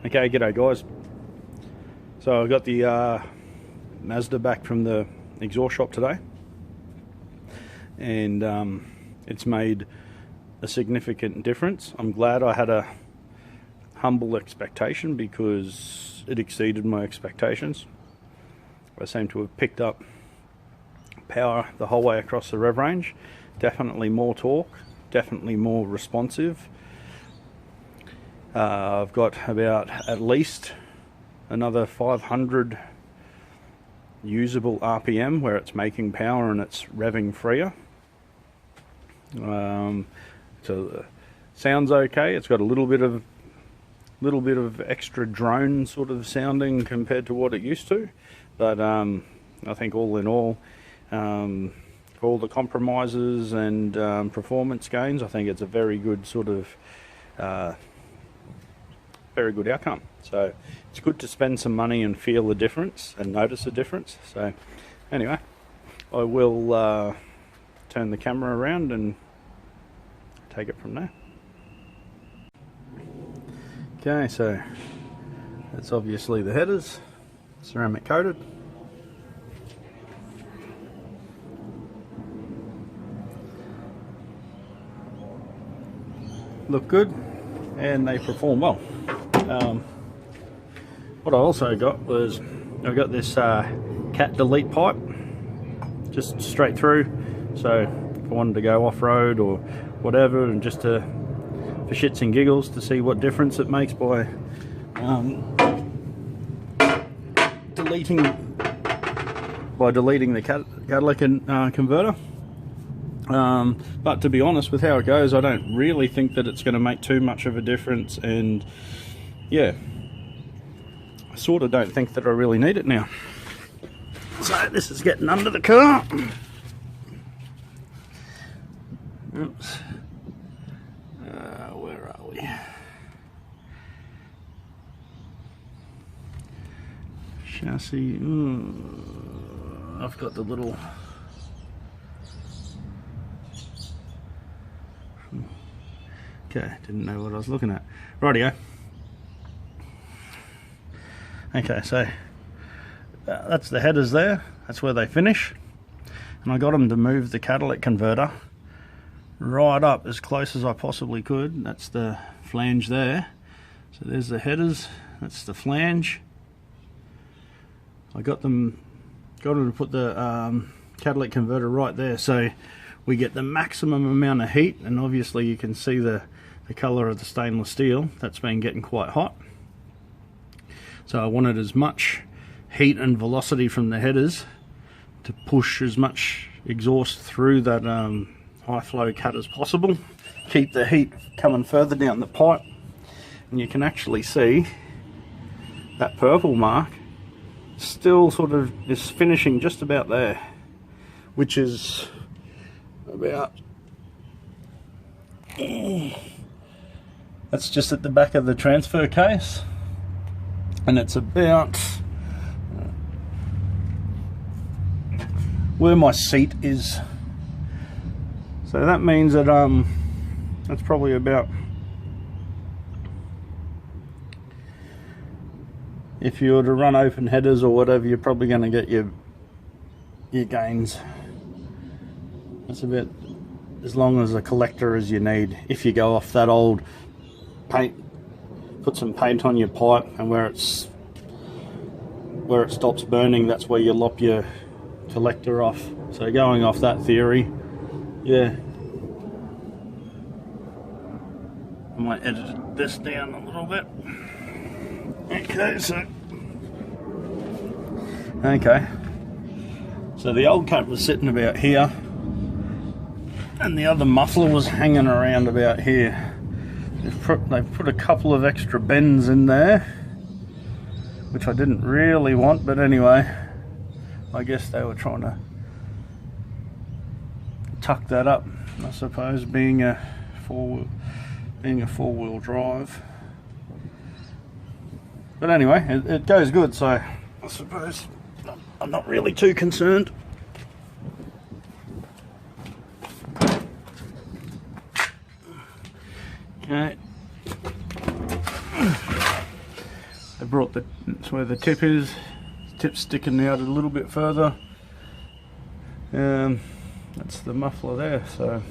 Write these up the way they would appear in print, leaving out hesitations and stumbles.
Okay, g'day guys. So I got the Mazda back from the exhaust shop today, and it's made a significant difference. I'm glad I had a humble expectation because it exceeded my expectations. I seem to have picked up power the whole way across the rev range. Definitely more torque, definitely more responsive. I've got about at least another 500 usable RPM where it's making power and it's revving freer. So sounds okay. It's got a little bit of extra drone sort of sounding compared to what it used to, but I think all in all, for all the compromises and performance gains, I think it's a very good sort of very good outcome. So it's good to spend some money and feel the difference and notice a difference. So anyway, I will turn the camera around and take it from there. Okay, so that's obviously the headers, ceramic coated. Look good and they perform well. What I also got was I got this cat delete pipe just straight through, so if I wanted to go off-road or whatever, and just for shits and giggles to see what difference it makes by deleting the catalytic converter. But to be honest with how it goes, I don't really think that it's going to make too much of a difference, and yeah, I sort of don't think that I really need it now. So this is getting under the car. Oops. Where are we? Chassis. I've got the little... Okay, didn't know what I was looking at. Rightio. Okay, so that's the headers there. That's where they finish. And I got them to move the catalytic converter right up as close as I possibly could. That's the flange there. So there's the headers. That's the flange. I got them to put the catalytic converter right there, so we get the maximum amount of heat. And obviously you can see the color of the stainless steel. That's been getting quite hot. So I wanted as much heat and velocity from the headers to push as much exhaust through that high flow cut as possible. Keep the heat coming further down the pipe. And you can actually see that purple mark still sort of is finishing just about there, which is about... That's just at the back of the transfer case, and it's about where my seat is. So that means that that's probably about, if you were to run open headers or whatever, you're probably going to get your gains. That's about as long as a collector as you need. If you go off that old paint, put some paint on your pipe, and where it stops burning, that's where you lop your collector off. So going off that theory, yeah, I might edit this down a little bit. So the old coat was sitting about here, and the other muffler was hanging around about here. They've put a couple of extra bends in there, which I didn't really want, but anyway, I guess they were trying to tuck that up, I suppose, being a four-wheel drive. But anyway, it goes good, so I suppose I'm not really too concerned. Okay. brought that's where the tip is. The tip's sticking out a little bit further. That's the muffler there. So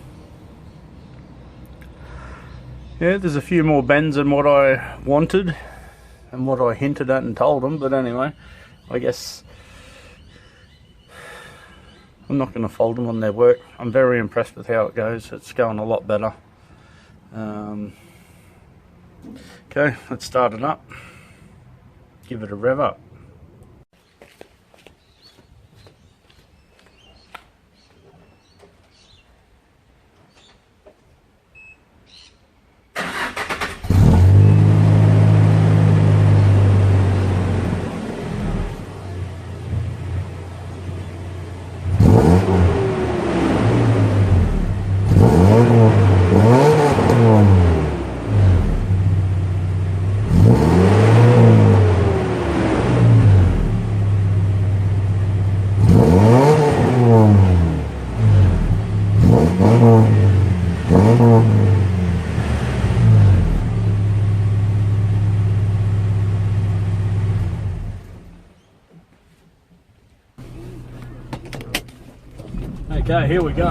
yeah, there's a few more bends than what I wanted and what I hinted at and told them, but anyway, I guess I'm not going to fault them on their work. I'm very impressed with how it goes. It's going a lot better. Okay, let's start it up. Give it a rev up. Okay, here we go.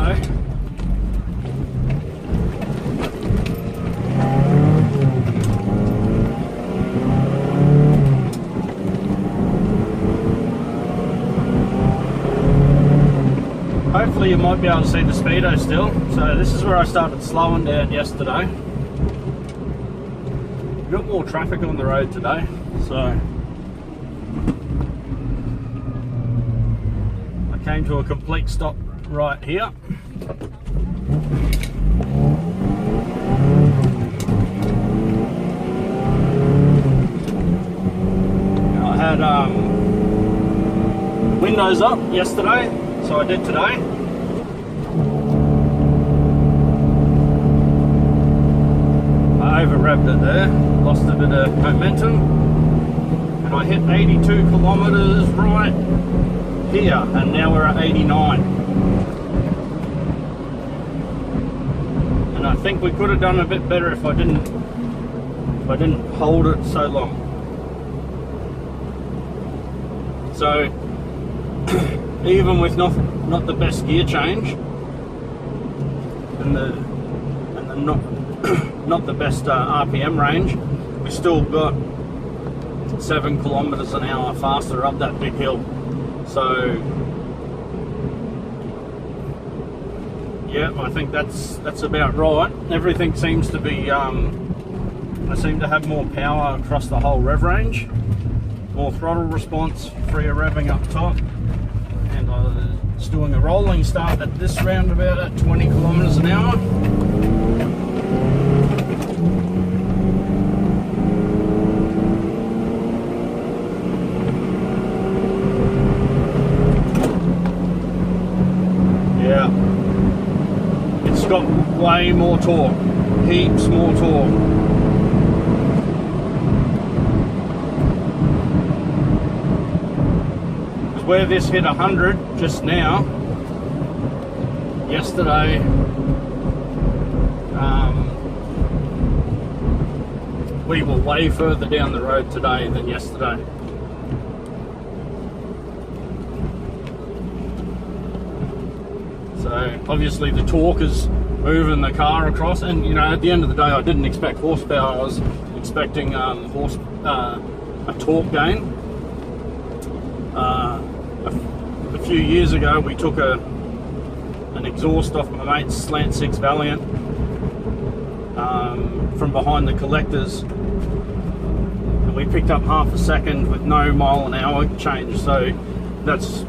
Hopefully you might be able to see the speedo still. So this is where I started slowing down yesterday. We've got more traffic on the road today, so I came to a complete stop right here. I had windows up yesterday, so I did today. I over-revved it there, lost a bit of momentum, and I hit 82 kilometers right here, and now we're at 89. And I think we could have done a bit better if I didn't hold it so long. So even with not the best gear change and the not the best RPM range, we still got 7 kilometers an hour faster up that big hill. So yeah, I think that's about right. Everything seems to be I seem to have more power across the whole rev range, more throttle response, freer revving up top, and I was doing a rolling start at this roundabout at 20 kilometers an hour. Yeah, it's got way more torque, heaps more torque. Where this hit 100 just now, yesterday, we were way further down the road today than yesterday. So obviously the torque is moving the car across, and you know, at the end of the day I didn't expect horsepower, I was expecting a torque gain. A few years ago we took an exhaust off my mate's Slant 6 Valiant from behind the collectors, and we picked up half a second with no mile an hour change. So that's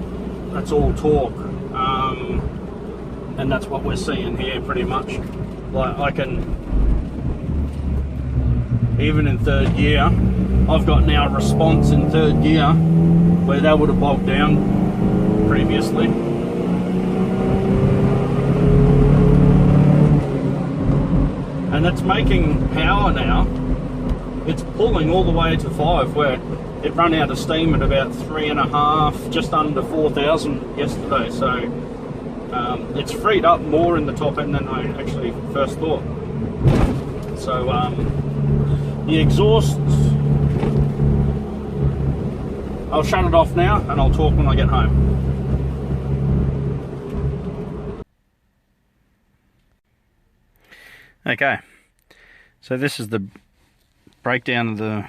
all torque, and that's what we're seeing here pretty much. Like I can, even in third gear, I've got now response in third gear where that would have bogged down previously. And it's making power now. It's pulling all the way to 5, where it ran out of steam at about 3.5, just under 4,000 yesterday. So it's freed up more in the top end than I actually first thought. So the exhaust I'll shut it off now and I'll talk when I get home. Okay, so this is the breakdown of the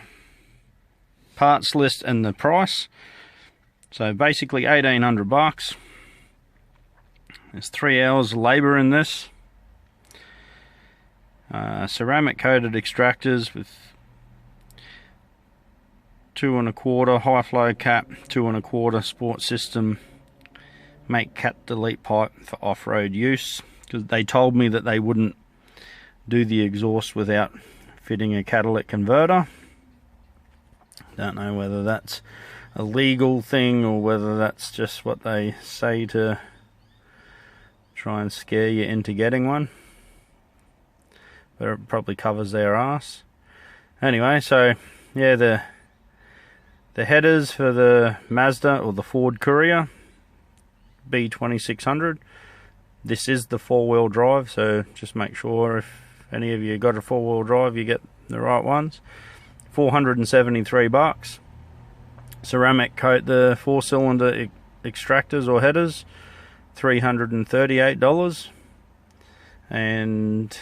parts list and the price. So basically $1,800. There's 3 hours of labour in this. Ceramic coated extractors with 2 1/4 high flow cap, 2 1/4 sport system, make cat delete pipe for off-road use, because they told me that they wouldn't do the exhaust without fitting a catalytic converter. Don't know whether that's a legal thing or whether that's just what they say to try and scare you into getting one, but it probably covers their ass. Anyway, so yeah, the headers for the Mazda or the Ford Courier B2600. This is the 4-wheel drive, so just make sure if any of you got a 4-wheel drive you get the right ones. $473. Ceramic coat the 4-cylinder extractors or headers, $338. And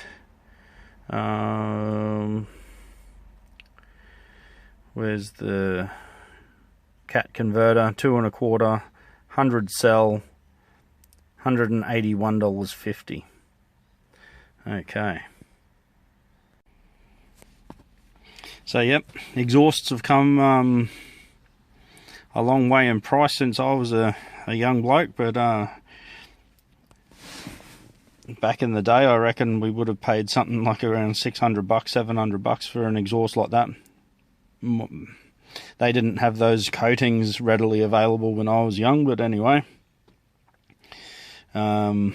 where's the cat converter? 2 1/4, 100 cell, $181.50. Okay. So yep, exhausts have come a long way in price since I was a young bloke, but back in the day I reckon we would have paid something like around $600, $700 for an exhaust like that. They didn't have those coatings readily available when I was young, but anyway. The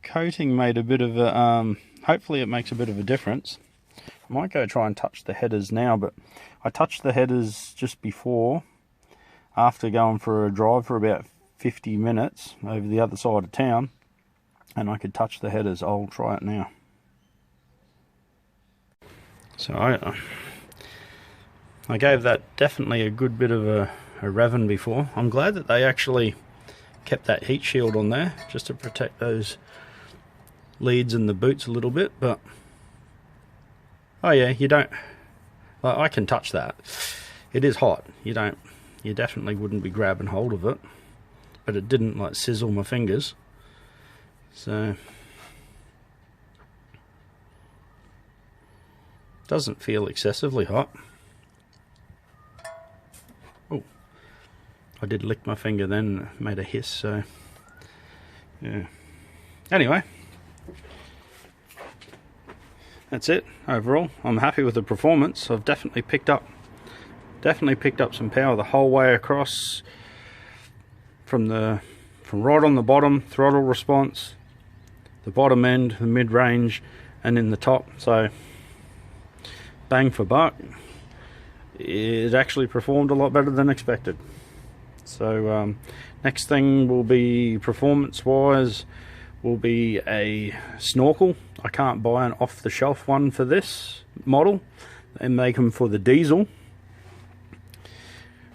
coating made a bit of a, hopefully it makes a bit of a difference. I might go try and touch the headers now, but I touched the headers just before, after going for a drive for about 50 minutes over the other side of town, and I could touch the headers. I'll try it now. So I gave that definitely a good bit of a revving before. I'm glad that they actually kept that heat shield on there just to protect those leads and the boots a little bit, but oh yeah, you don't, like, I can touch that. It is hot. You definitely wouldn't be grabbing hold of it, but it didn't like sizzle my fingers. So doesn't feel excessively hot. Oh, I did lick my finger then, made a hiss, so yeah. Anyway, that's it. Overall, I'm happy with the performance. I've definitely picked up some power the whole way across, from right on the bottom, throttle response, the bottom end, the mid-range, and in the top. So bang for buck, it actually performed a lot better than expected. So next thing will be, performance wise, will be a snorkel. I can't buy an off-the-shelf one for this model. They make them for the diesel,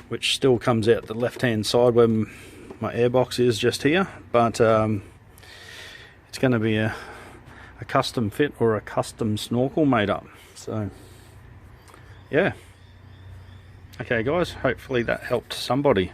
which still comes out the left-hand side where my airbox is just here, but it's going to be a custom fit or a custom snorkel made up. So yeah, okay guys, hopefully that helped somebody.